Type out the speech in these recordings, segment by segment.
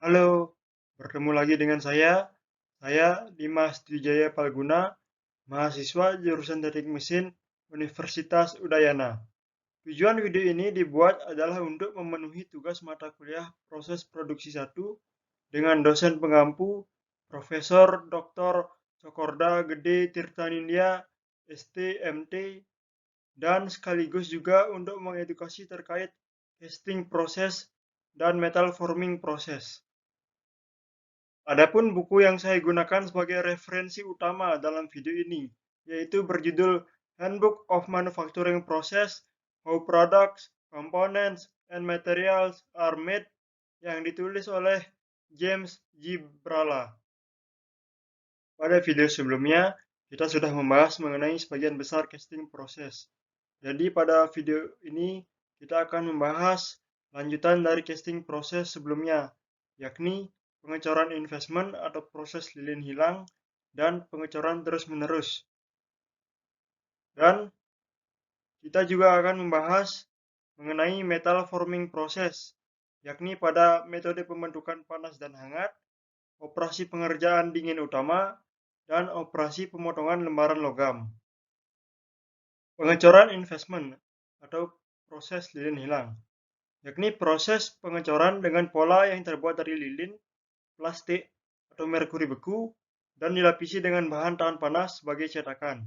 Halo, bertemu lagi dengan saya Dimas Dwijaya Palguna, mahasiswa jurusan Teknik Mesin Universitas Udayana. Tujuan video ini dibuat adalah untuk memenuhi tugas mata kuliah proses produksi 1 dengan dosen pengampu Profesor Dr. Cokorda Gede Tirtanindya, ST, MT, dan sekaligus juga untuk mengedukasi terkait casting proses dan metal forming proses. Adapun buku yang saya gunakan sebagai referensi utama dalam video ini, yaitu berjudul Handbook of Manufacturing Process, How Products, Components, and Materials are Made, yang ditulis oleh James G. Brala. Pada video sebelumnya, kita sudah membahas mengenai sebagian besar casting proses. Jadi pada video ini, kita akan membahas lanjutan dari casting proses sebelumnya, yakni pengecoran investment atau proses lilin hilang dan pengecoran terus-menerus. Dan kita juga akan membahas mengenai metal forming process, yakni pada metode pembentukan panas dan hangat, operasi pengerjaan dingin utama, dan operasi pemotongan lembaran logam. Pengecoran investment atau proses lilin hilang, yakni proses pengecoran dengan pola yang terbuat dari lilin, plastik, atau merkuri beku, dan dilapisi dengan bahan tahan panas sebagai cetakan.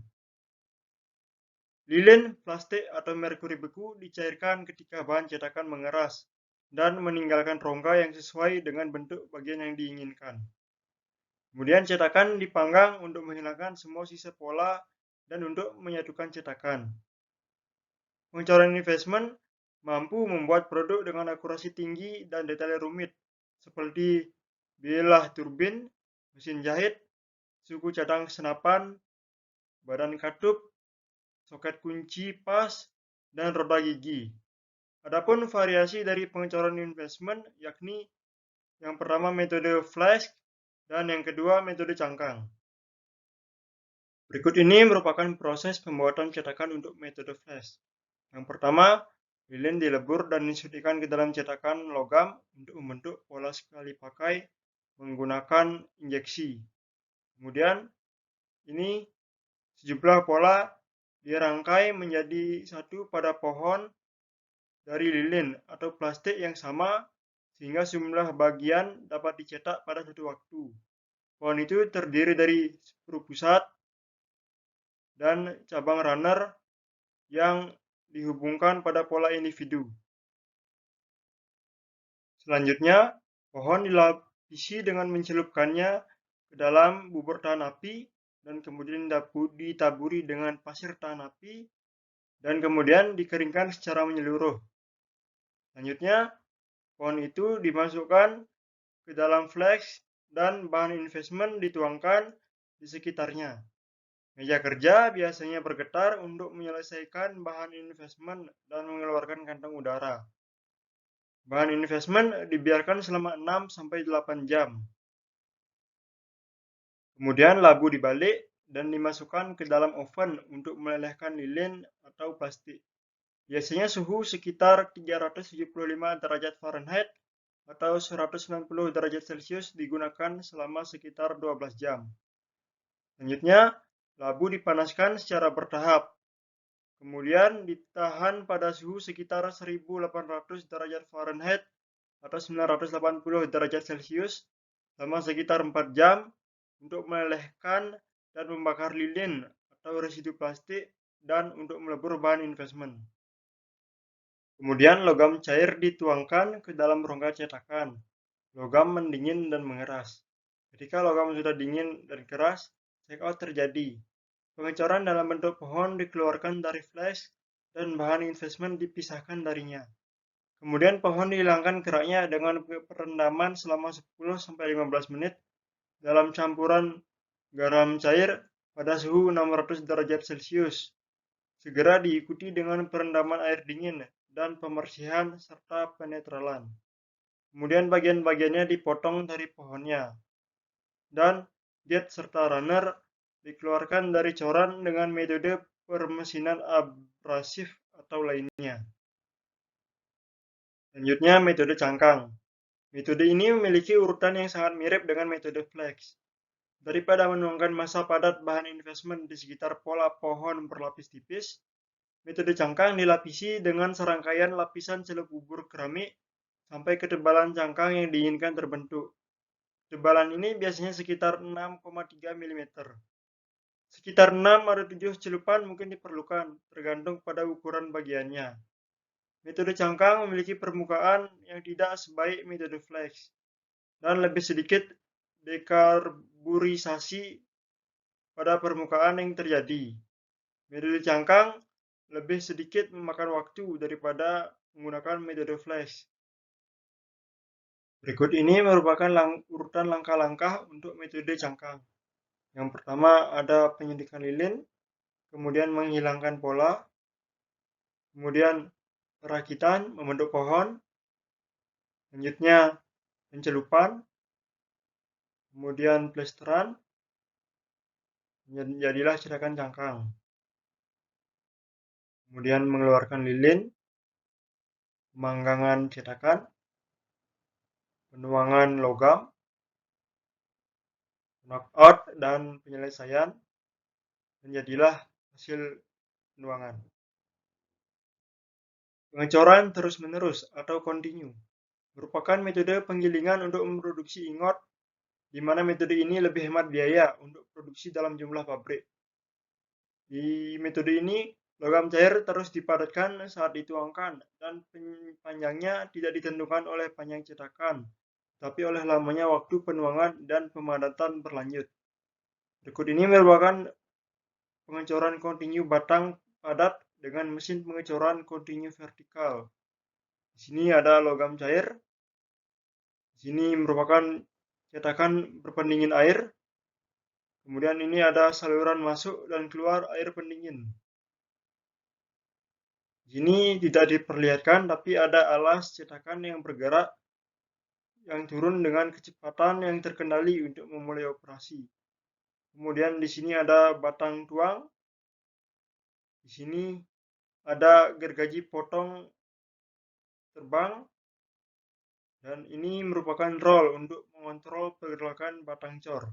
Lilin, plastik, atau merkuri beku dicairkan ketika bahan cetakan mengeras dan meninggalkan rongga yang sesuai dengan bentuk bagian yang diinginkan. Kemudian cetakan dipanggang untuk menghilangkan semua sisa pola dan untuk menyatukan cetakan. Pengecoran investment mampu membuat produk dengan akurasi tinggi dan detail rumit, seperti bilah turbin, mesin jahit, suku cadang senapan, badan katup, soket kunci pas, dan roda gigi. Adapun variasi dari pengecoran investment yakni yang pertama metode flash dan yang kedua metode cangkang. Berikut ini merupakan proses pembuatan cetakan untuk metode flash. Yang pertama, lilin dilebur dan disuntikkan ke dalam cetakan logam untuk membentuk pola sekali pakai menggunakan injeksi. Kemudian, ini sejumlah pola dirangkai menjadi satu pada pohon dari lilin atau plastik yang sama sehingga sejumlah bagian dapat dicetak pada satu waktu. Pohon itu terdiri dari sprue pusat dan cabang runner yang dihubungkan pada pola individu. Selanjutnya, pohon dilapisi dengan mencelupkannya ke dalam bubur tahan api dan kemudian ditaburi dengan pasir tahan api dan kemudian dikeringkan secara menyeluruh. Selanjutnya, pohon itu dimasukkan ke dalam flax dan bahan investment dituangkan di sekitarnya. Meja kerja biasanya bergetar untuk menyelesaikan bahan investment dan mengeluarkan kantong udara. Bahan investment dibiarkan selama 6-8 jam. Kemudian labu dibalik dan dimasukkan ke dalam oven untuk melelehkan lilin atau plastik. Biasanya suhu sekitar 375 derajat Fahrenheit atau 190 derajat Celcius digunakan selama sekitar 12 jam. Selanjutnya, labu dipanaskan secara bertahap. Kemudian ditahan pada suhu sekitar 1800 derajat Fahrenheit atau 980 derajat Celcius selama sekitar 4 jam untuk melelehkan dan membakar lilin atau residu plastik dan untuk melebur bahan investment. Kemudian logam cair dituangkan ke dalam rongga cetakan. Logam mendingin dan mengeras. Ketika logam sudah dingin dan keras, check out terjadi. Pengecoran dalam bentuk pohon dikeluarkan dari flash dan bahan investment dipisahkan darinya. Kemudian pohon dihilangkan keraknya dengan perendaman selama 10-15 menit dalam campuran garam cair pada suhu 600 derajat Celcius. Segera diikuti dengan perendaman air dingin dan pembersihan serta penetralan. Kemudian bagian-bagiannya dipotong dari pohonnya. Dan jet serta runner dikeluarkan dari coran dengan metode permesinan abrasif atau lainnya. Selanjutnya metode cangkang. Metode ini memiliki urutan yang sangat mirip dengan metode flex. Daripada menuangkan massa padat bahan investment di sekitar pola pohon berlapis tipis, metode cangkang dilapisi dengan serangkaian lapisan celup bubur keramik sampai ketebalan cangkang yang diinginkan terbentuk. Ketebalan ini biasanya sekitar 6,3 mm. Sekitar 6 atau 7 celupan mungkin diperlukan, tergantung pada ukuran bagiannya. Metode cangkang memiliki permukaan yang tidak sebaik metode flex dan lebih sedikit dekarburisasi pada permukaan yang terjadi. Metode cangkang lebih sedikit memakan waktu daripada menggunakan metode flex. Berikut ini merupakan urutan langkah-langkah untuk metode cangkang. Yang pertama ada penyuntikan lilin, kemudian menghilangkan pola, kemudian perakitan membentuk pohon, selanjutnya pencelupan, kemudian plesteran, jadilah cetakan cangkang. Kemudian mengeluarkan lilin, pemanggangan cetakan, penuangan logam, knockout dan penyelesaian, dan jadilah hasil penuangan. Pengecoran terus-menerus atau kontinu merupakan metode penggilingan untuk memproduksi ingot, di mana metode ini lebih hemat biaya untuk produksi dalam jumlah pabrik. Di metode ini, logam cair terus dipadatkan saat dituangkan, dan panjangnya tidak ditentukan oleh panjang cetakan, tapi oleh lamanya waktu penuangan dan pemadatan berlanjut. Berikut ini merupakan pengecoran kontinu batang padat dengan mesin pengecoran kontinu vertikal. Di sini ada logam cair. Di sini merupakan cetakan berpendingin air. Kemudian ini ada saluran masuk dan keluar air pendingin. Di sini tidak diperlihatkan, tapi ada alas cetakan yang bergerak yang turun dengan kecepatan yang terkendali untuk memulai operasi. Kemudian di sini ada batang tuang. Di sini ada gergaji potong terbang. Dan ini merupakan roll untuk mengontrol pergerakan batang cor.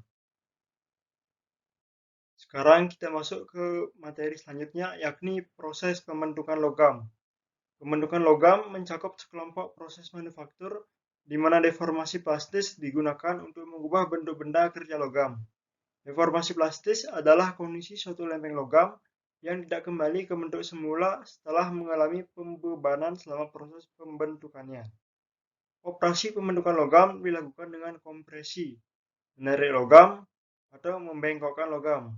Sekarang kita masuk ke materi selanjutnya, yakni proses pembentukan logam. Pembentukan logam mencakup sekelompok proses manufaktur di mana deformasi plastis digunakan untuk mengubah bentuk benda kerja logam. Deformasi plastis adalah kondisi suatu lempeng logam yang tidak kembali ke bentuk semula setelah mengalami pembebanan selama proses pembentukannya. Operasi pembentukan logam dilakukan dengan kompresi, menarik logam, atau membengkokkan logam.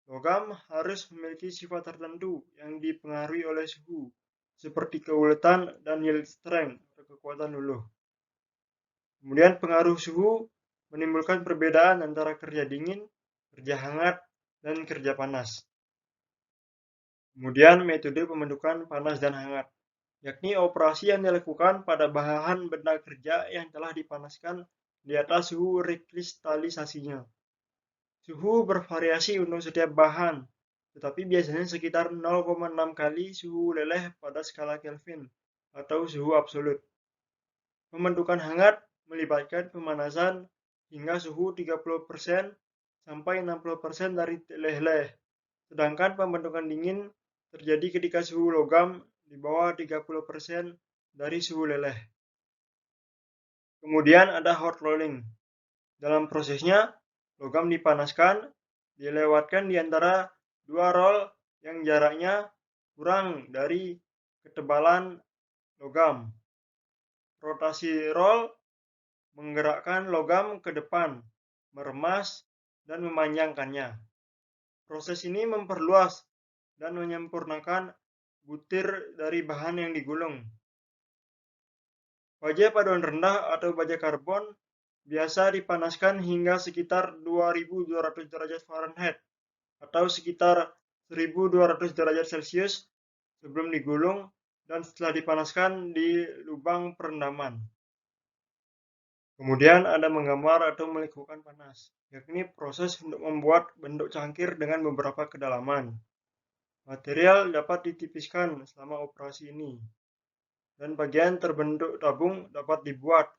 Logam harus memiliki sifat tertentu yang dipengaruhi oleh suhu, seperti keuletan dan yield strength atau kekuatan luluh. Kemudian pengaruh suhu menimbulkan perbedaan antara kerja dingin, kerja hangat, dan kerja panas. Kemudian metode pembentukan panas dan hangat, yakni operasi yang dilakukan pada bahan benda kerja yang telah dipanaskan di atas suhu rekristalisasinya. Suhu bervariasi untuk setiap bahan, tetapi biasanya sekitar 0,6 kali suhu leleh pada skala Kelvin atau suhu absolut. Pembentukan hangat melibatkan pemanasan hingga suhu 30% sampai 60% dari leleh, sedangkan pembentukan dingin terjadi ketika suhu logam di bawah 30% dari suhu leleh. Kemudian ada hot rolling. Dalam prosesnya, logam dipanaskan, dilewatkan di antara dua roll yang jaraknya kurang dari ketebalan logam. Rotasi roll menggerakkan logam ke depan, meremas, dan memanjangkannya. Proses ini memperluas dan menyempurnakan butir dari bahan yang digulung. Baja paduan rendah atau baja karbon biasa dipanaskan hingga sekitar 2200 derajat Fahrenheit atau sekitar 1200 derajat Celcius sebelum digulung dan setelah dipanaskan di lubang perendaman. Kemudian ada menggambar atau melekukan panas, yakni proses untuk membuat bentuk cangkir dengan beberapa kedalaman. Material dapat ditipiskan selama operasi ini, dan bagian terbentuk tabung dapat dibuat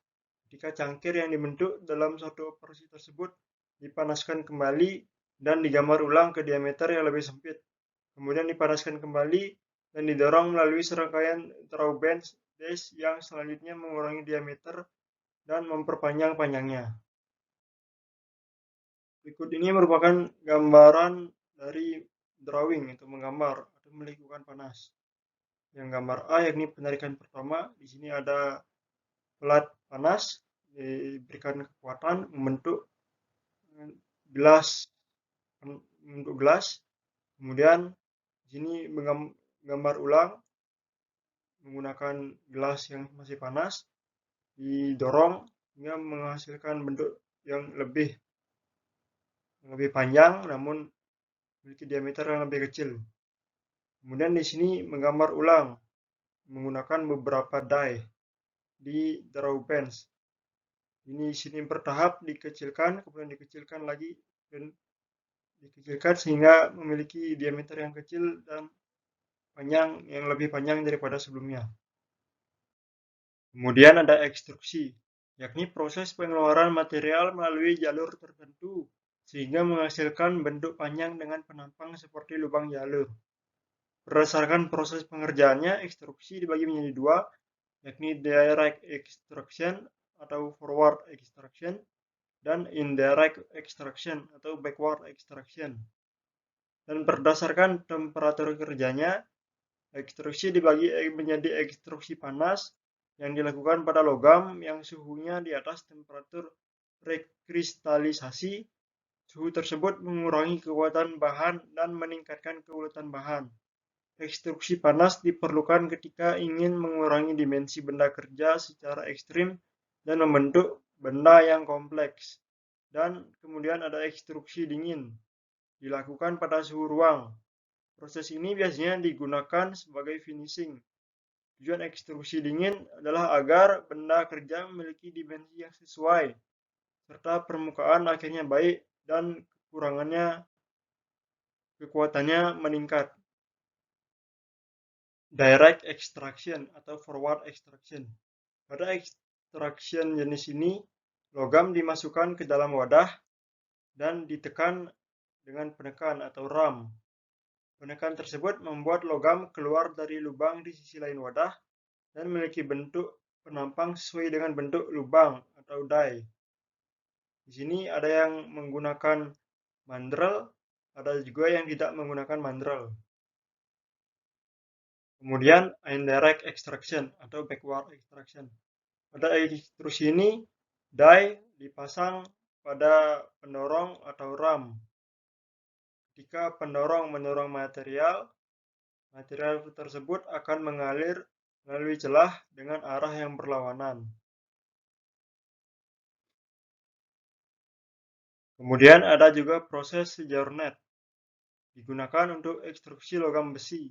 ketika cangkir yang dibentuk dalam suatu operasi tersebut dipanaskan kembali dan digambar ulang ke diameter yang lebih sempit, kemudian dipanaskan kembali dan didorong melalui serangkaian through bench yang selanjutnya mengurangi diameter dan memperpanjang panjangnya. Berikut ini merupakan gambaran dari drawing atau menggambar atau melekukan panas. Yang gambar A yakni penarikan pertama, di sini ada pelat panas diberikan kekuatan membentuk gelas, kemudian di sini menggambar ulang menggunakan gelas yang masih panas didorong hingga menghasilkan bentuk yang lebih panjang namun memiliki diameter yang lebih kecil. Kemudian di sini menggambar ulang menggunakan beberapa die di draw bench. Ini sini bertahap dikecilkan, kemudian dikecilkan lagi dan dikecilkan sehingga memiliki diameter yang kecil dan panjang yang lebih panjang daripada sebelumnya. Kemudian ada ekstruksi, yakni proses pengeluaran material melalui jalur tertentu sehingga menghasilkan bentuk panjang dengan penampang seperti lubang jalur. Berdasarkan proses pengerjaannya, ekstruksi dibagi menjadi dua, yakni direct extraction atau forward extraction dan indirect extraction atau backward extraction. Dan berdasarkan temperatur kerjanya, ekstruksi dibagi menjadi ekstruksi panas yang dilakukan pada logam yang suhunya di atas temperatur rekristalisasi. Suhu tersebut mengurangi kekuatan bahan dan meningkatkan keuletan bahan. Ekstruksi panas diperlukan ketika ingin mengurangi dimensi benda kerja secara ekstrim dan membentuk benda yang kompleks. Dan kemudian ada ekstruksi dingin, dilakukan pada suhu ruang. Proses ini biasanya digunakan sebagai finishing. Tujuan ekstruksi dingin adalah agar benda kerja memiliki dimensi yang sesuai, serta permukaan akhirnya baik dan kekuatannya meningkat. Direct extraction atau forward extraction. Pada extraction jenis ini, logam dimasukkan ke dalam wadah dan ditekan dengan penekan atau ram. Penekan tersebut membuat logam keluar dari lubang di sisi lain wadah dan memiliki bentuk penampang sesuai dengan bentuk lubang atau die. Di sini ada yang menggunakan mandrel, ada juga yang tidak menggunakan mandrel. Kemudian indirect extraction atau backward extraction. Pada ekstrusi ini, die dipasang pada pendorong atau ram. Ketika pendorong mendorong material tersebut akan mengalir melalui celah dengan arah yang berlawanan. Kemudian ada juga proses Journet, digunakan untuk ekstruksi logam besi.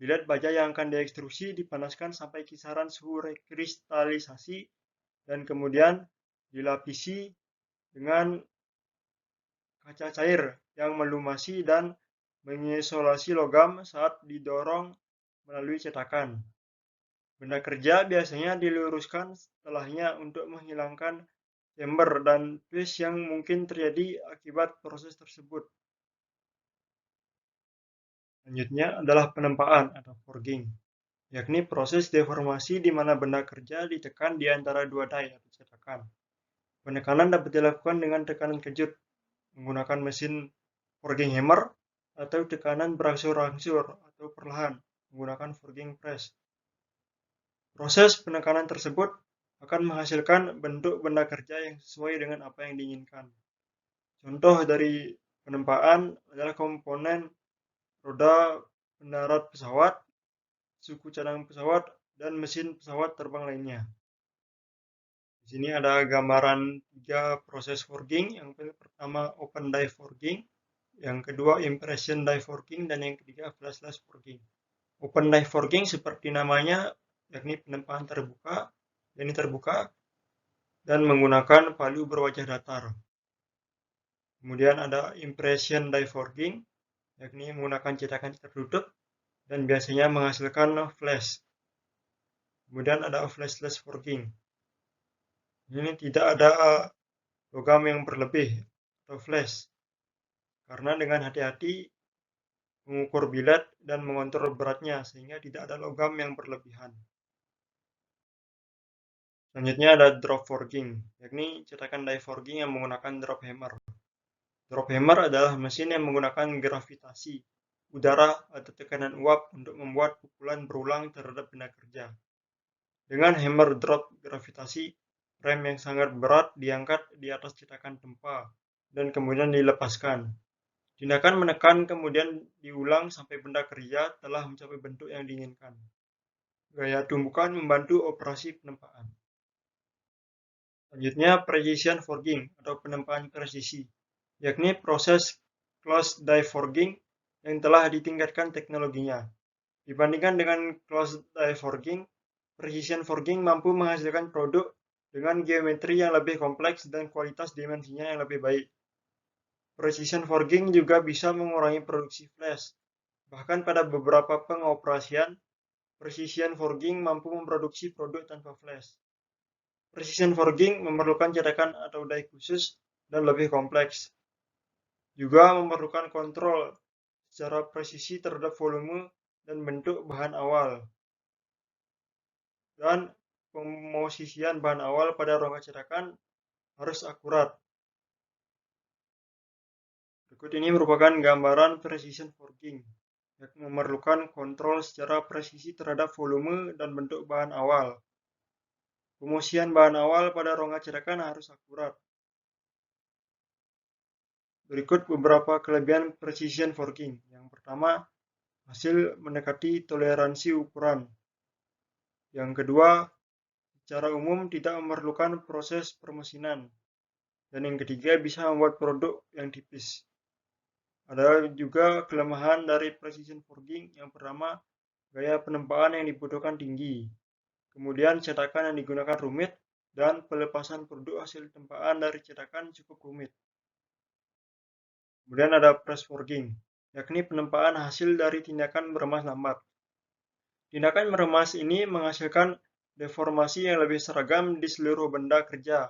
Bilet baja yang akan diekstruksi dipanaskan sampai kisaran suhu rekristalisasi dan kemudian dilapisi dengan kaca cair yang melumasi dan mengisolasi logam saat didorong melalui cetakan. Benda kerja biasanya diluruskan setelahnya untuk menghilangkan chamber dan twist yang mungkin terjadi akibat proses tersebut. Selanjutnya adalah penempaan atau forging, yakni proses deformasi di mana benda kerja ditekan di antara dua die atau cetakan. Penekanan dapat dilakukan dengan tekanan kejut menggunakan mesin forging hammer atau tekanan berangsur-angsur atau perlahan menggunakan forging press. Proses penekanan tersebut akan menghasilkan bentuk benda kerja yang sesuai dengan apa yang diinginkan. Contoh dari penempaan adalah komponen roda pendarat pesawat, suku cadang pesawat, dan mesin pesawat terbang lainnya. Di sini ada gambaran 3 proses forging. Yang pertama open die forging, yang kedua impression die forging, dan yang ketiga flashless forging. Open die forging seperti namanya, yakni penempaan terbuka, dan menggunakan palu berwajah datar. Kemudian ada impression die forging, yakni menggunakan cetakan tertutup dan biasanya menghasilkan flash. Kemudian ada flashless forging, Ini tidak ada logam yang berlebih atau flash, karena dengan hati-hati mengukur billet dan mengontrol beratnya sehingga tidak ada logam yang berlebihan. Selanjutnya ada drop forging, yakni cetakan die forging yang menggunakan drop hammer. Drop hammer adalah mesin yang menggunakan gravitasi udara atau tekanan uap untuk membuat pukulan berulang terhadap benda kerja. Dengan hammer drop gravitasi, rem yang sangat berat diangkat di atas cetakan tempa dan kemudian dilepaskan. Tindakan menekan kemudian diulang sampai benda kerja telah mencapai bentuk yang diinginkan. Gaya tumbukan membantu operasi penempaan. Selanjutnya, precision forging atau penempaan presisi, yakni proses closed die forging yang telah ditingkatkan teknologinya. Dibandingkan dengan closed die forging, precision forging mampu menghasilkan produk dengan geometri yang lebih kompleks dan kualitas dimensinya yang lebih baik. Precision forging juga bisa mengurangi produksi flash. Bahkan pada beberapa pengoperasian, precision forging mampu memproduksi produk tanpa flash. Precision forging memerlukan cetakan atau die khusus dan lebih kompleks. Juga memerlukan kontrol secara presisi terhadap volume dan bentuk bahan awal. Dan pemosisian bahan awal pada rongga cetakan harus akurat. Berikut ini merupakan gambaran precision forging yang memerlukan kontrol secara presisi terhadap volume dan bentuk bahan awal. Pemosian bahan awal pada rongga cetakan harus akurat. Berikut beberapa kelebihan precision forging. Yang pertama, hasil mendekati toleransi ukuran. Yang kedua, secara umum tidak memerlukan proses permesinan. Dan yang ketiga, bisa membuat produk yang tipis. Ada juga kelemahan dari precision forging. Yang pertama, gaya penempaan yang dibutuhkan tinggi. Kemudian cetakan yang digunakan rumit dan pelepasan produk hasil tempaan dari cetakan cukup rumit. Kemudian ada press forging, yakni penempaan hasil dari tindakan meremas lambat. Tindakan meremas ini menghasilkan deformasi yang lebih seragam di seluruh benda kerja,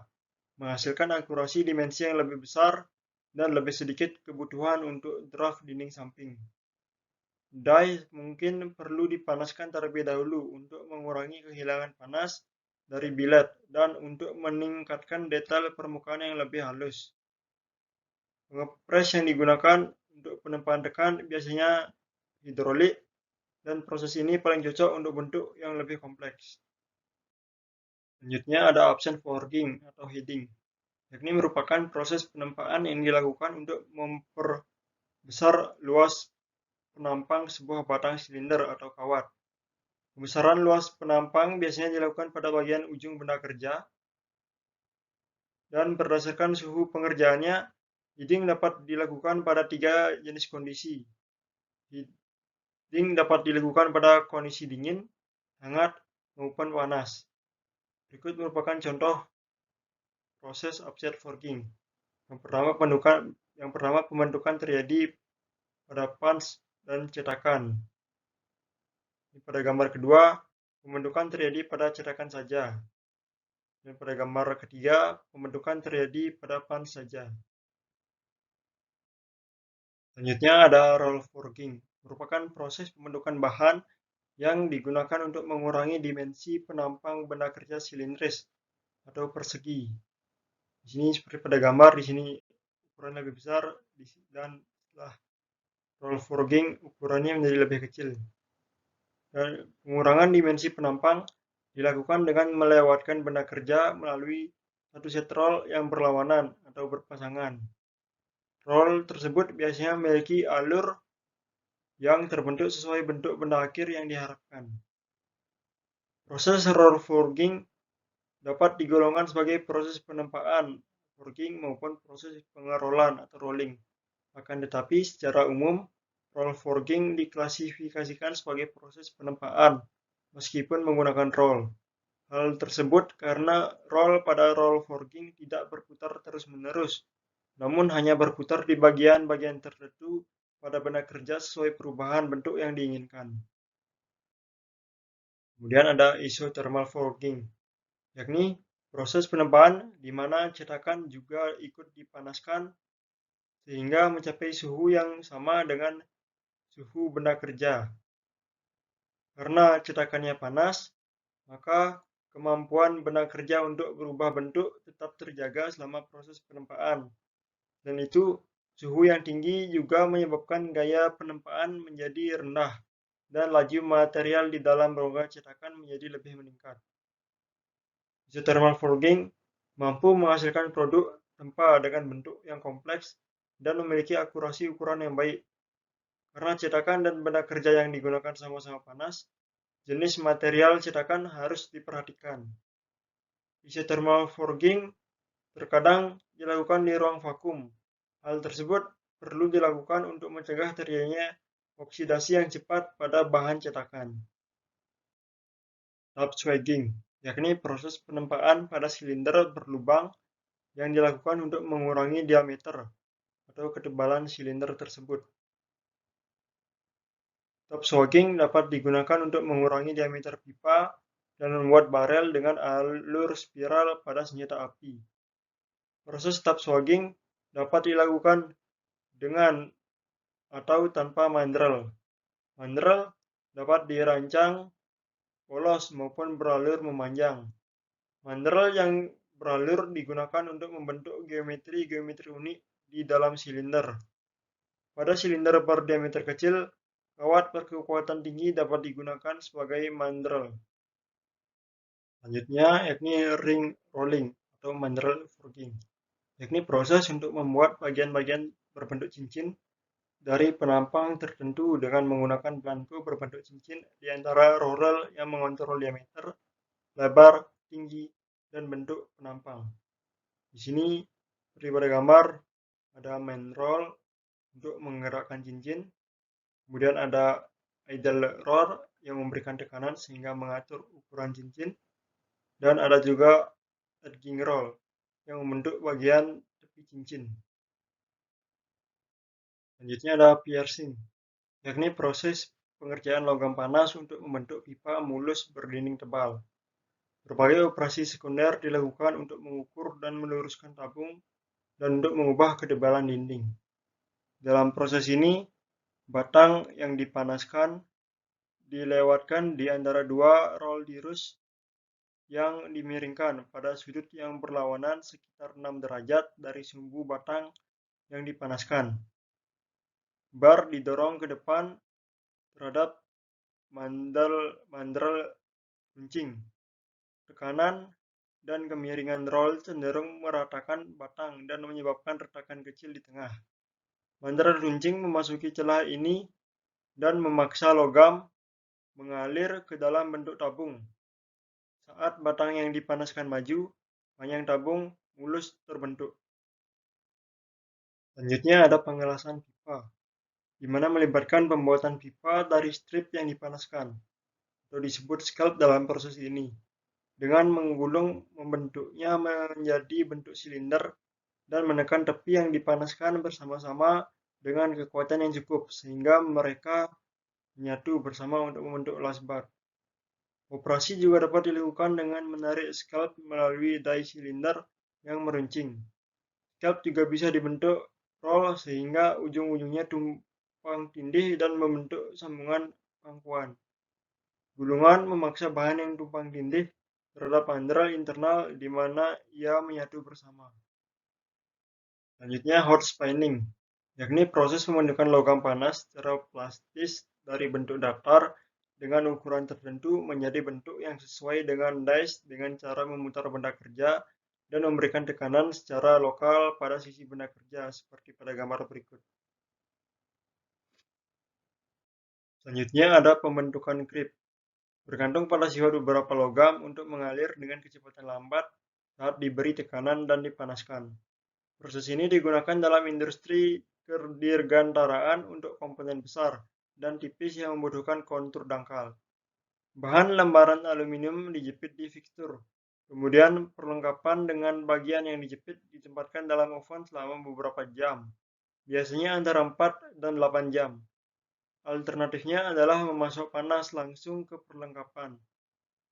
menghasilkan akurasi dimensi yang lebih besar dan lebih sedikit kebutuhan untuk draft dinding samping. Die mungkin perlu dipanaskan terlebih dahulu untuk mengurangi kehilangan panas dari billet dan untuk meningkatkan detail permukaan yang lebih halus. Pengepres yang digunakan untuk penempaan tekan biasanya hidrolik, dan proses ini paling cocok untuk bentuk yang lebih kompleks. Selanjutnya ada option forging atau heading, yakni merupakan proses penempaan yang dilakukan untuk memperbesar luas penampang sebuah batang silinder atau kawat. Pembesaran luas penampang biasanya dilakukan pada bagian ujung benda kerja, dan berdasarkan suhu pengerjaannya, heading dapat dilakukan pada 3 jenis kondisi. Heading dapat dilakukan pada kondisi dingin, hangat, maupun panas. Berikut merupakan contoh proses offset forging. Yang pertama pembentukan terjadi pada punch dan cetakan. Pada gambar kedua, pembentukan terjadi pada cetakan saja. Dan pada gambar ketiga, pembentukan terjadi pada punch saja. Selanjutnya ada roll forging, merupakan proses pembentukan bahan yang digunakan untuk mengurangi dimensi penampang benda kerja silindris atau persegi. Di sini seperti pada gambar, di sini ukuran lebih besar dan setelah roll forging ukurannya menjadi lebih kecil. Dan pengurangan dimensi penampang dilakukan dengan melewatkan benda kerja melalui satu set roll yang berlawanan atau berpasangan. Roll tersebut biasanya memiliki alur yang terbentuk sesuai bentuk benda akhir yang diharapkan. Proses roll forging dapat digolongkan sebagai proses penempaan forging maupun proses pengerolan atau rolling. Akan tetapi secara umum, roll forging diklasifikasikan sebagai proses penempaan meskipun menggunakan roll. Hal tersebut karena roll pada roll forging tidak berputar terus-menerus, namun hanya berputar di bagian-bagian tertentu pada benda kerja sesuai perubahan bentuk yang diinginkan. Kemudian ada isothermal forging, yakni Proses penempaan di mana cetakan juga ikut dipanaskan sehingga mencapai suhu yang sama dengan suhu benda kerja. Karena cetakannya panas, maka kemampuan benda kerja untuk berubah bentuk tetap terjaga selama proses penempaan. Dan itu suhu yang tinggi juga menyebabkan gaya penempaan menjadi rendah dan laju material di dalam rongga cetakan menjadi lebih meningkat. Isothermal forging mampu menghasilkan produk tempa dengan bentuk yang kompleks dan memiliki akurasi ukuran yang baik. Karena cetakan dan benda kerja yang digunakan sama-sama panas, jenis material cetakan harus diperhatikan. Isothermal forging terkadang dilakukan di ruang vakum. Hal tersebut perlu dilakukan untuk mencegah terjadinya oksidasi yang cepat pada bahan cetakan. Tahap swagging, yakni proses penempaan pada silinder berlubang yang dilakukan untuk mengurangi diameter atau ketebalan silinder tersebut. Top swagging dapat digunakan untuk mengurangi diameter pipa dan membuat barel dengan alur spiral pada senjata api. Proses top swagging dapat dilakukan dengan atau tanpa mandrel. Mandrel dapat dirancang polos maupun beralur memanjang. Mandrel yang beralur digunakan untuk membentuk geometri-geometri unik di dalam silinder. Pada silinder berdiameter kecil, kawat berkekuatan tinggi dapat digunakan sebagai mandrel. Selanjutnya, yakni ring rolling atau mandrel forging, yakni proses untuk membuat bagian-bagian berbentuk cincin dari penampang tertentu dengan menggunakan belangko berbentuk cincin di antara roller yang mengontrol diameter, lebar, tinggi, dan bentuk penampang. Di sini, seperti pada gambar, ada main roll untuk menggerakkan cincin, kemudian ada idle roll yang memberikan tekanan sehingga mengatur ukuran cincin, dan ada juga edging roll yang membentuk bagian tepi cincin. Selanjutnya ada piercing, yakni proses pengerjaan logam panas untuk membentuk pipa mulus berdinding tebal. Berbagai operasi sekunder dilakukan untuk mengukur dan meluruskan tabung dan untuk mengubah ketebalan dinding. Dalam proses ini, batang yang dipanaskan dilewatkan di antara dua roll dirus yang dimiringkan pada sudut yang berlawanan sekitar 6 derajat dari sumbu batang yang dipanaskan. Bar didorong ke depan terhadap mandrel runcing. Tekanan dan kemiringan roll cenderung meratakan batang dan menyebabkan retakan kecil di tengah. Mandrel runcing memasuki celah ini dan memaksa logam mengalir ke dalam bentuk tabung. Saat batang yang dipanaskan maju, panjang tabung mulus terbentuk. Selanjutnya ada pengelasan pipa, di mana melibatkan pembuatan pipa dari strip yang dipanaskan, atau disebut scalp dalam proses ini, dengan menggulung membentuknya menjadi bentuk silinder dan menekan tepi yang dipanaskan bersama-sama dengan kekuatan yang cukup, sehingga mereka menyatu bersama untuk membentuk lasbar. Operasi juga dapat dilakukan dengan menarik scalp melalui die silinder yang meruncing. Scalp juga bisa dibentuk roll sehingga ujung-ujungnya tumpang tindih dan membentuk sambungan pangkuan. Gulungan memaksa bahan yang tumpang tindih terhadap mandrel internal di mana ia menyatu bersama. Selanjutnya hot spinning, yakni proses membentukkan logam panas secara plastis dari bentuk datar dengan ukuran tertentu menjadi bentuk yang sesuai dengan dies dengan cara memutar benda kerja dan memberikan tekanan secara lokal pada sisi benda kerja seperti pada gambar berikut. Selanjutnya ada pembentukan creep, bergantung pada sifat beberapa logam untuk mengalir dengan kecepatan lambat saat diberi tekanan dan dipanaskan. Proses ini digunakan dalam industri kedirgantaraan untuk komponen besar dan tipis yang membutuhkan kontur dangkal. Bahan lembaran aluminium dijepit di fixture. Kemudian perlengkapan dengan bagian yang dijepit ditempatkan dalam oven selama beberapa jam, biasanya antara 4 dan 8 jam. Alternatifnya adalah memasuk panas langsung ke perlengkapan.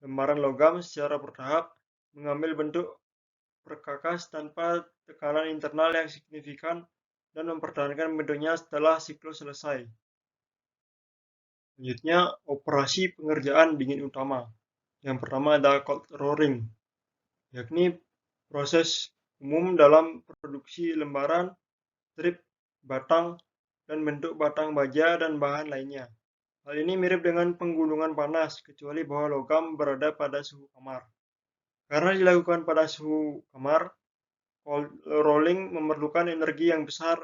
Lembaran logam secara bertahap mengambil bentuk perkakas tanpa tekanan internal yang signifikan dan mempertahankan bentuknya setelah siklus selesai. Selanjutnya, operasi pengerjaan dingin utama. Yang pertama adalah cold rolling, yakni proses umum dalam produksi lembaran, strip, batang, dan bentuk batang baja dan bahan lainnya. Hal ini mirip dengan penggulungan panas, kecuali bahwa logam berada pada suhu kamar. Karena dilakukan pada suhu kamar, cold rolling memerlukan energi yang besar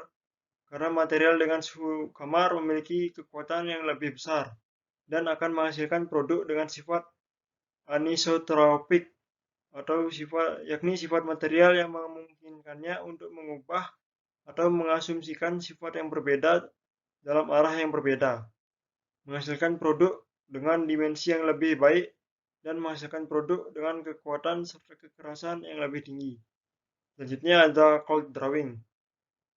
karena material dengan suhu kamar memiliki kekuatan yang lebih besar dan akan menghasilkan produk dengan sifat anisotropik atau sifat material yang memungkinkannya untuk mengubah atau mengasumsikan sifat yang berbeda dalam arah yang berbeda, menghasilkan produk dengan dimensi yang lebih baik dan menghasilkan produk dengan kekuatan serta kekerasan yang lebih tinggi. Selanjutnya ada cold drawing,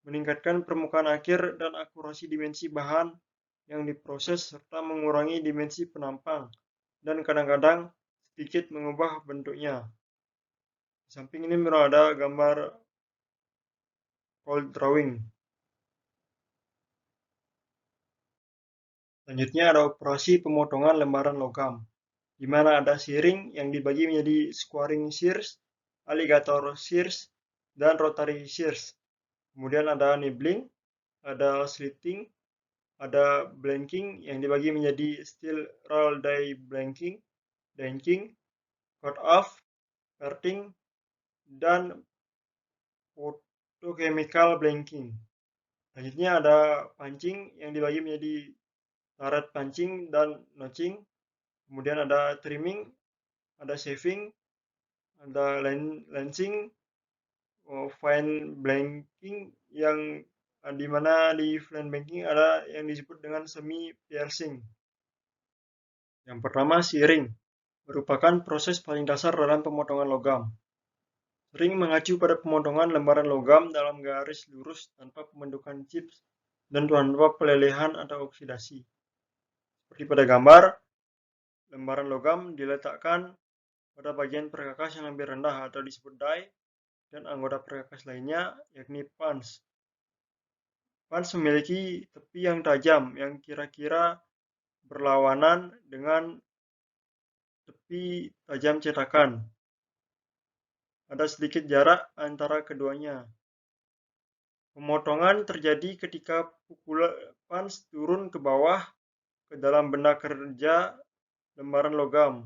meningkatkan permukaan akhir dan akurasi dimensi bahan yang diproses serta mengurangi dimensi penampang dan kadang-kadang sedikit mengubah bentuknya. Di samping ini ada gambar cold drawing. Selanjutnya ada operasi pemotongan lembaran logam, di mana ada shearing yang dibagi menjadi squaring shears, alligator shears, dan rotary shears. Kemudian ada nibbling, ada slitting, ada blanking yang dibagi menjadi steel roll die blanking, cut off, parting, dan photochemical blanking. Selanjutnya ada punching yang dibagi menjadi karet punching dan notching. Kemudian ada trimming, ada shaving, ada lancing, fine blanking yang di mana di fine blanking ada yang disebut dengan semi piercing. Yang pertama, shearing merupakan proses paling dasar dalam pemotongan logam. Sering mengacu pada pemotongan lembaran logam dalam garis lurus tanpa pembentukan chips dan tanpa pelelehan atau oksidasi. Seperti pada gambar, lembaran logam diletakkan pada bagian perkakas yang lebih rendah atau disebut die, dan anggota perkakas lainnya, yakni punch. Punch memiliki tepi yang tajam yang kira-kira berlawanan dengan tepi tajam cetakan. Ada sedikit jarak antara keduanya. Pemotongan terjadi ketika pukulan punch turun ke bawah ke dalam benda kerja lembaran logam.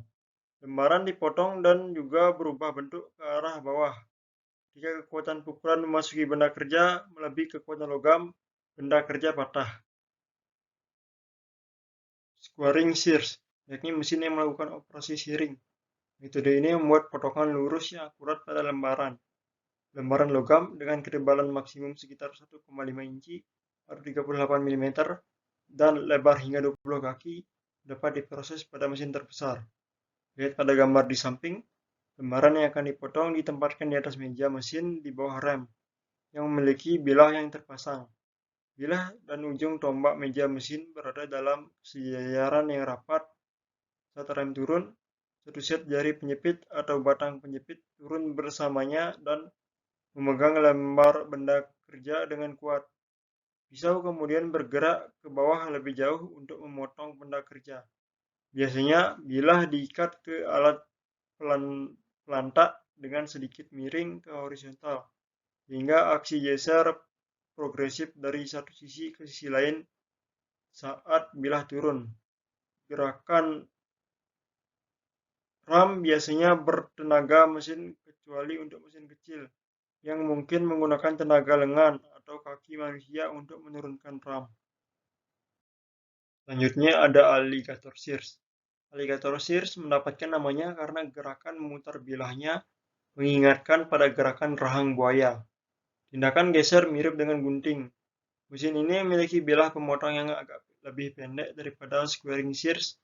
Lembaran dipotong dan juga berubah bentuk ke arah bawah. Jika kekuatan pukulan memasuki benda kerja melebihi kekuatan logam, benda kerja patah. Squaring shears, yakni mesin yang melakukan operasi shearing. Metode ini membuat potongan lurus yang akurat pada lembaran logam dengan ketebalan maksimum sekitar 1,5 inci atau 38 mm dan lebar hingga 20 kaki dapat diproses pada mesin terbesar. Lihat pada gambar di samping, lembaran yang akan dipotong ditempatkan di atas meja mesin di bawah rem yang memiliki bilah yang terpasang. Bilah dan ujung tombak meja mesin berada dalam sejajaran yang rapat. Saat rem turun, satu set jari penjepit atau batang penjepit turun bersamanya dan memegang lembar benda kerja dengan kuat. Pisau kemudian bergerak ke bawah lebih jauh untuk memotong benda kerja. Biasanya bilah diikat ke alat pelantak dengan sedikit miring ke horizontal, hingga aksi geser progresif dari satu sisi ke sisi lain saat bilah turun. Gerakan ram biasanya bertenaga mesin kecuali untuk mesin kecil yang mungkin menggunakan tenaga lengan atau kaki manusia untuk menurunkan ram. Selanjutnya ada alligator shears. Alligator shears mendapatkan namanya karena gerakan memutar bilahnya mengingatkan pada gerakan rahang buaya. Tindakan geser mirip dengan gunting. Mesin ini memiliki bilah pemotong yang agak lebih pendek daripada squaring shears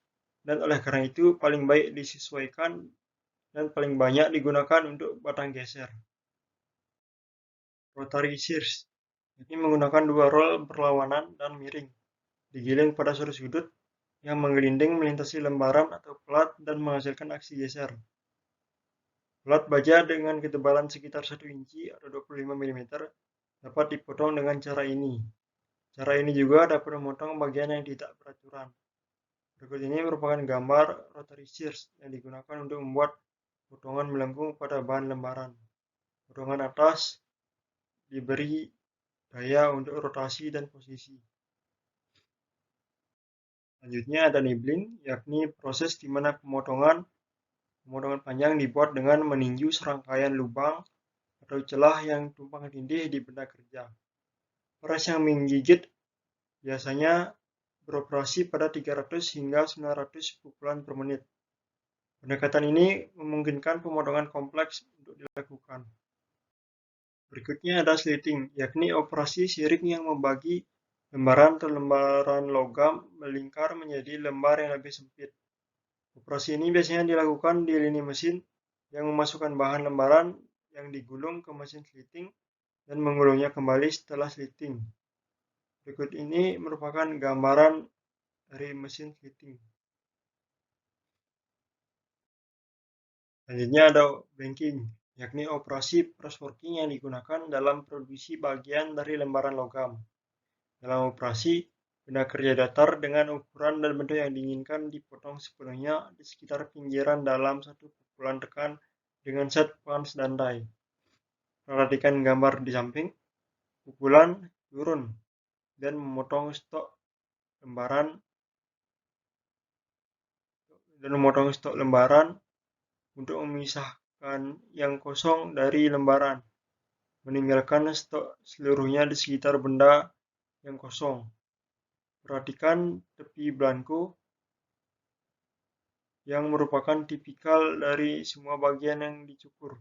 dan oleh karena itu paling baik disesuaikan dan paling banyak digunakan untuk batang geser. Rotary shears, ini menggunakan dua roll berlawanan dan miring, digiling pada suatu sudut yang menggelinding melintasi lembaran atau plat dan menghasilkan aksi geser. Plat baja dengan ketebalan sekitar 1 inci atau 25 mm dapat dipotong dengan cara ini. Cara ini juga dapat memotong bagian yang tidak beraturan. Berikut ini merupakan gambar rotary shears yang digunakan untuk membuat potongan melengkung pada bahan lembaran. Potongan atas diberi daya untuk rotasi dan posisi. Selanjutnya ada nibbling, yakni proses di mana pemotongan panjang dibuat dengan meninju serangkaian lubang atau celah yang tumpang tindih di benda kerja. Pres yang menggigit biasanya beroperasi pada 300 hingga 900 pukulan per menit. Pendekatan ini memungkinkan pemotongan kompleks untuk dilakukan. Berikutnya ada slitting, yakni operasi siring yang membagi lembaran atau lembaran logam melingkar menjadi lembar yang lebih sempit. Operasi ini biasanya dilakukan di lini mesin yang memasukkan bahan lembaran yang digulung ke mesin slitting dan menggulungnya kembali setelah slitting. Berikut ini merupakan gambaran dari mesin slitting. Selanjutnya ada blanking, yakni operasi pressworking yang digunakan dalam produksi bagian dari lembaran logam. Dalam operasi, benda kerja datar dengan ukuran dan bentuk yang diinginkan dipotong sepenuhnya di sekitar pinggiran dalam satu pukulan tekan dengan set punch dan die. Perhatikan gambar di samping. Pukulan turun dan memotong stok lembaran untuk memisahkan yang kosong dari lembaran, meninggalkan stok seluruhnya di sekitar benda yang kosong. Perhatikan tepi blanko yang merupakan tipikal dari semua bagian yang dicukur,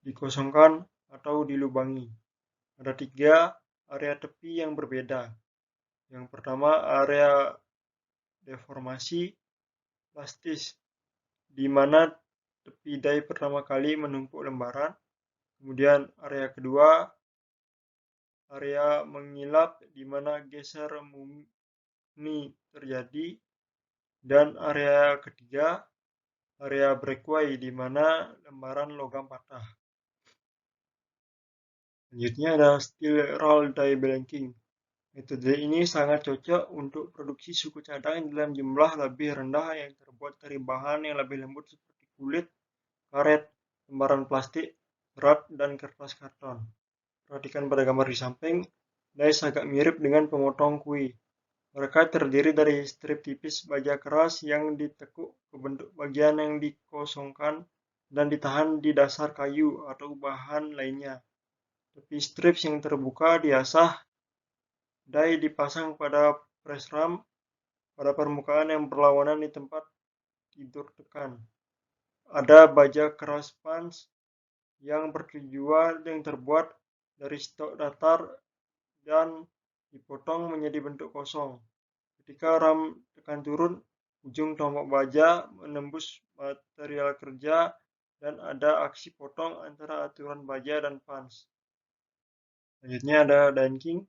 dikosongkan, atau dilubangi. Ada 3 area tepi yang berbeda. Yang pertama, area deformasi plastis, di mana tepi die pertama kali menumpuk lembaran. Kemudian area kedua, area mengilap, di mana geser murni terjadi. Dan area ketiga, area breakaway, di mana lembaran logam patah. Selanjutnya ada steel roll die blanking. Metode ini sangat cocok untuk produksi suku cadang dalam jumlah lebih rendah yang terbuat dari bahan yang lebih lembut seperti kulit, karet, lembaran plastik, serat, dan kertas karton. Perhatikan pada gambar di samping, dies agak mirip dengan pemotong kue. Mereka terdiri dari strip tipis baja keras yang ditekuk ke bentuk bagian yang dikosongkan dan ditahan di dasar kayu atau bahan lainnya. Tepi strips yang terbuka diasah, die dipasang pada press ram pada permukaan yang berlawanan di tempat tidur tekan. Ada baja keras punch yang terbuat dari stok datar dan dipotong menjadi bentuk kosong. Ketika ram tekan turun, ujung tombak baja menembus material kerja dan ada aksi potong antara aturan baja dan punch. Selanjutnya ada danking,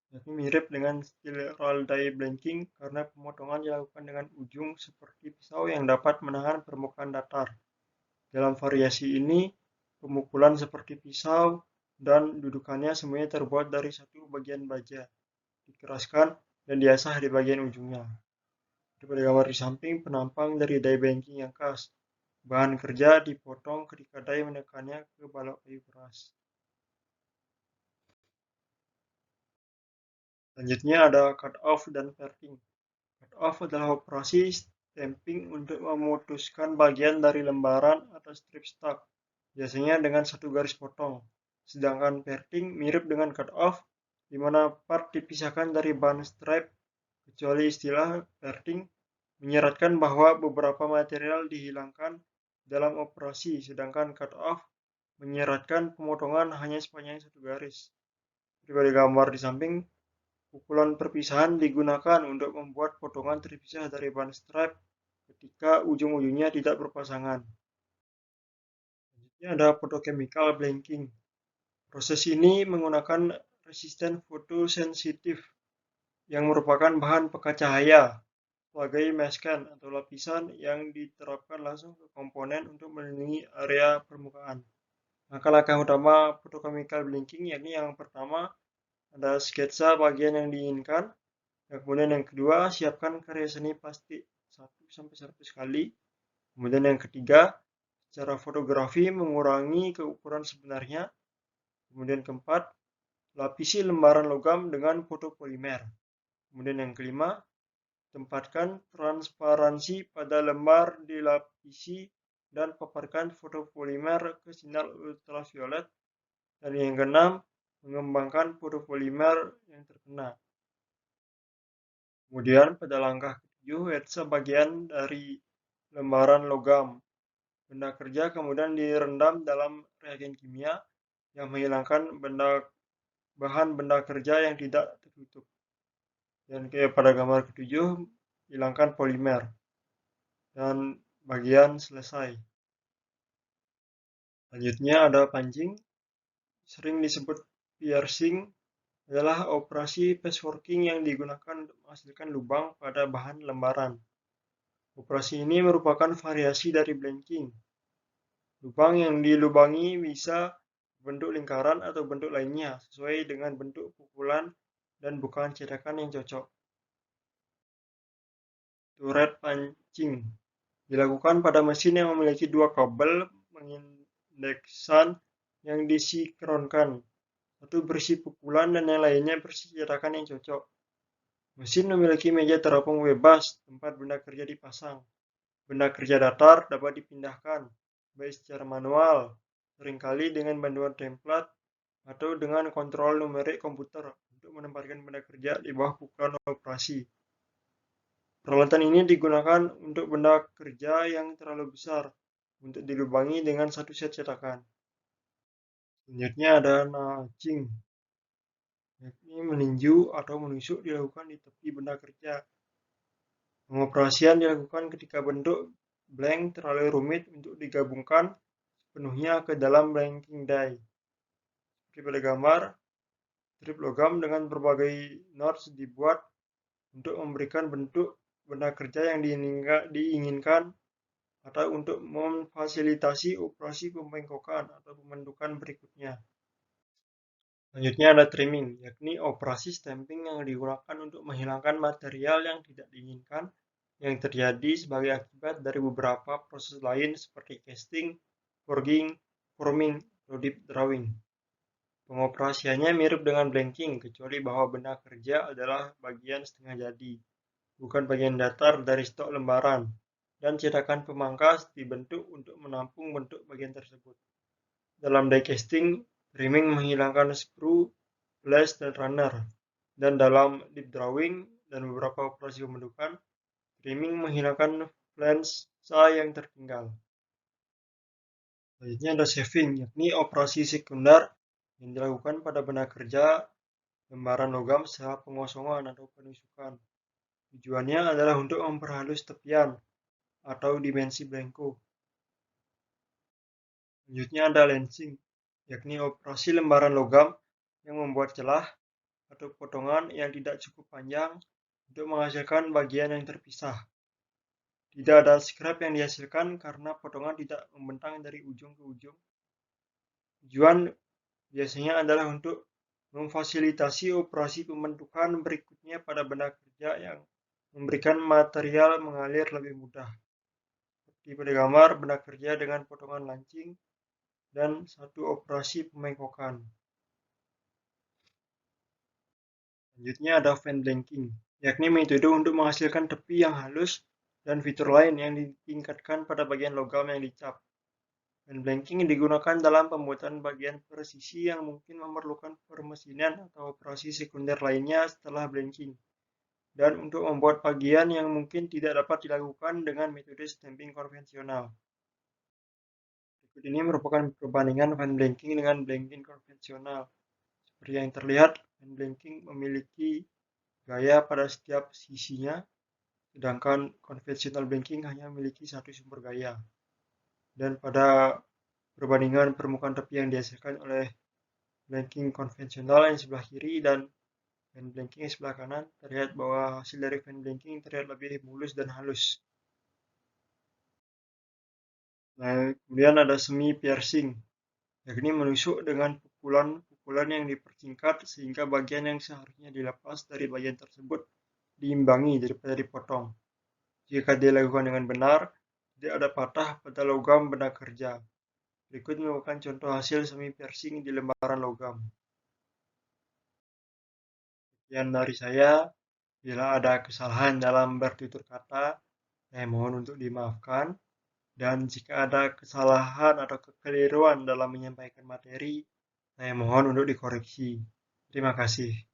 yakni mirip dengan steel roll die blanking karena pemotongan dilakukan dengan ujung seperti pisau yang dapat menahan permukaan datar. Dalam variasi ini, pemukulan seperti pisau dan dudukannya semuanya terbuat dari satu bagian baja, dikeraskan dan diasah di bagian ujungnya. Pada gambar di samping, penampang dari die blanking yang khas. Bahan kerja dipotong ketika die menekannya ke balok kayu keras. Selanjutnya ada cut off dan parting. Cut off adalah operasi stamping untuk memutuskan bagian dari lembaran atau strip stock, biasanya dengan satu garis potong. Sedangkan parting mirip dengan cut off, di mana part dipisahkan dari bahan stripe, kecuali istilah parting menyeratkan bahwa beberapa material dihilangkan dalam operasi, sedangkan cut off menyeratkan pemotongan hanya sepanjang satu garis. Pada gambar di samping, pukulan perpisahan digunakan untuk membuat potongan terpisah dari bahan stripe ketika ujung-ujungnya tidak berpasangan. Selanjutnya ada photochemical blanking. Proses ini menggunakan resisten fotosensitif yang merupakan bahan pekat cahaya, sebagai maskan atau lapisan yang diterapkan langsung ke komponen untuk melindungi area permukaan. Maka langkah utama photochemical blinking yakni yang pertama ada sketsa bagian yang diinginkan, yang kemudian yang kedua siapkan karya seni plastik 1-100 kali, kemudian yang ketiga cara fotografi mengurangi keukuran sebenarnya, kemudian keempat lapisi lembaran logam dengan fotopolimer, kemudian yang kelima tempatkan transparansi pada lembar dilapisi dan paparkan fotopolimer ke sinar ultraviolet, dan yang keenam mengembangkan fotopolimer yang terkena. Kemudian pada langkah ketujuh, etsa bagian dari lembaran logam benda kerja kemudian direndam dalam reagen kimia yang menghilangkan bahan benda kerja yang tidak tertutup. Dan pada gambar ketujuh, hilangkan polimer. Dan bagian selesai. Selanjutnya ada pancing, sering disebut piercing, adalah operasi patchworking yang digunakan untuk menghasilkan lubang pada bahan lembaran. Operasi ini merupakan variasi dari blanking. Lubang yang dilubangi bisa bentuk lingkaran atau bentuk lainnya sesuai dengan bentuk pukulan dan bukaan cetakan yang cocok. Turret pancing dilakukan pada mesin yang memiliki dua kabel pengindeksan yang disinkronkan, satu berisi pukulan dan yang lainnya berisi cetakan yang cocok. Mesin memiliki meja terapung bebas tempat benda kerja dipasang. Benda kerja datar dapat dipindahkan, baik secara manual, seringkali dengan bantuan template, atau dengan kontrol numerik komputer untuk menempatkan benda kerja di bawah pukulan operasi. Peralatan ini digunakan untuk benda kerja yang terlalu besar untuk dilubangi dengan satu set cetakan. Selanjutnya ada nudging, yakni meninju atau menusuk dilakukan di tepi benda kerja. Pengoperasian dilakukan ketika bentuk blank terlalu rumit untuk digabungkan sepenuhnya ke dalam blanking die. Seperti pada gambar, strip logam dengan berbagai notch dibuat untuk memberikan bentuk benda kerja yang diinginkan atau untuk memfasilitasi operasi pembengkokan atau pembentukan berikutnya. Selanjutnya ada trimming, yakni operasi stamping yang digunakan untuk menghilangkan material yang tidak diinginkan yang terjadi sebagai akibat dari beberapa proses lain seperti casting, forging, forming, atau deep drawing. Pengoperasiannya mirip dengan blanking, kecuali bahwa benda kerja adalah bagian setengah jadi, bukan bagian datar dari stok lembaran, dan cetakan pemangkas dibentuk untuk menampung bentuk bagian tersebut. Dalam die casting, trimming menghilangkan sprue, flash, dan runner, dan dalam deep drawing dan beberapa operasi pembentukan, trimming menghilangkan flansa yang tertinggal. Selanjutnya ada shaving, yakni operasi sekunder yang dilakukan pada benda kerja lembaran logam setelah pengosongan atau penusukan. Tujuannya adalah untuk memperhalus tepian atau dimensi blanko. Selanjutnya ada lensing, yakni operasi lembaran logam yang membuat celah atau potongan yang tidak cukup panjang untuk menghasilkan bagian yang terpisah. Tidak ada scrap yang dihasilkan karena potongan tidak membentang dari ujung ke ujung. Tujuan biasanya adalah untuk memfasilitasi operasi pembentukan berikutnya pada benda kerja yang memberikan material mengalir lebih mudah. Seperti pada gambar benda kerja dengan potongan lancing dan satu operasi pembengkokan. Selanjutnya ada fan blanking, yakni metode untuk menghasilkan tepi yang halus dan fitur lain yang ditingkatkan pada bagian logam yang dicap. Fan blanking digunakan dalam pembuatan bagian presisi yang mungkin memerlukan permesinan atau operasi sekunder lainnya setelah blanking, dan untuk membuat bagian yang mungkin tidak dapat dilakukan dengan metode stamping konvensional. Berikut ini merupakan perbandingan fan blanking dengan blanking konvensional. Seperti yang terlihat, fan blanking memiliki gaya pada setiap sisinya, sedangkan konvensional blanking hanya memiliki satu sumber gaya. Dan pada perbandingan permukaan tepi yang dihasilkan oleh blanking konvensional yang sebelah kiri dan fan blanking sebelah kanan, terlihat bahwa hasil dari fan blanking terlihat lebih mulus dan halus. Nah, kemudian ada semi piercing, yakni menusuk dengan pukulan-pukulan yang dipersingkat sehingga bagian yang seharusnya dilepas dari bagian tersebut diimbangi daripada dipotong. Jika dilakukan dengan benar, tidak ada patah pada logam benda kerja. Berikut merupakan contoh hasil semi piercing di lembaran logam. Sekian dari saya. Bila ada kesalahan dalam bertutur kata, saya mohon untuk dimaafkan. Dan jika ada kesalahan atau kekeliruan dalam menyampaikan materi, saya mohon untuk dikoreksi. Terima kasih.